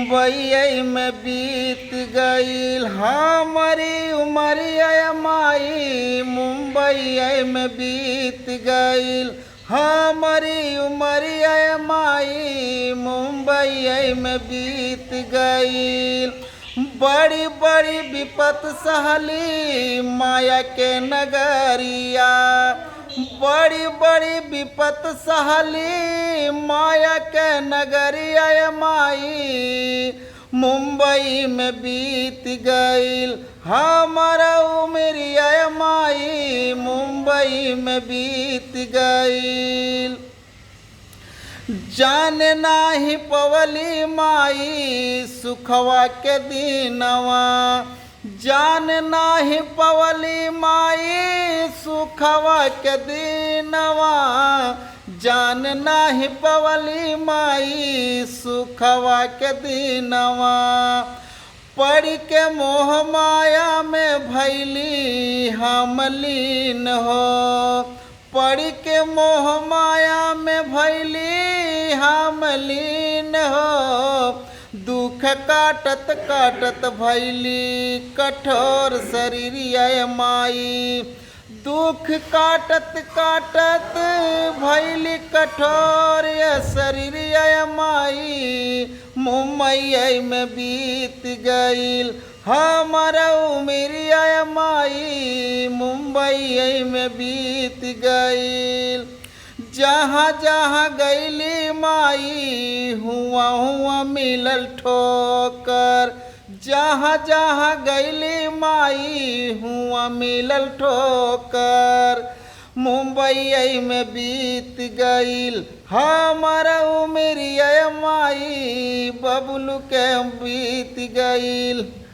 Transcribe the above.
मुंबई में बीत गईल हमारी उमरिया माई। मुंबई में बीत गईल हमारी उमरिया माई। मुंबई में बीत गईल बड़ी बड़ी विपत सहली माया के नगरिया। बड़ी बड़ी विपत सहली माया के नगरिया माई। मुंबई में बीत गईल हमारा उमरिया माई। मुंबई में बीत गईल जान नाही पवली माई सुखवा के दीनवा। जान नाही पवली माई सुखवा के दीनवा। जान नाही पवली माई सुखवा के दीनवा। पड़ के मोह माया में भैली हम लीन हो। पड़ के मोह माया में भैली हम लीन हो। दुख काटत काटत भैली कठोर शरीरिया माई। दुख काटत काटत भैली कठोर शरीरिया माई। मुंबई में बीत गईल हमारा उमरिया माई। मुंबई में बीत गईल जहाँ जहाँ गईली माई हुआ हुआ मिलल ठोकर। जहाँ जहाँ गईली माई हुआ मिलल ठोकर। मुंबई में बीत गईल हमारा उमरिया माई। बबलू के बीत गईल।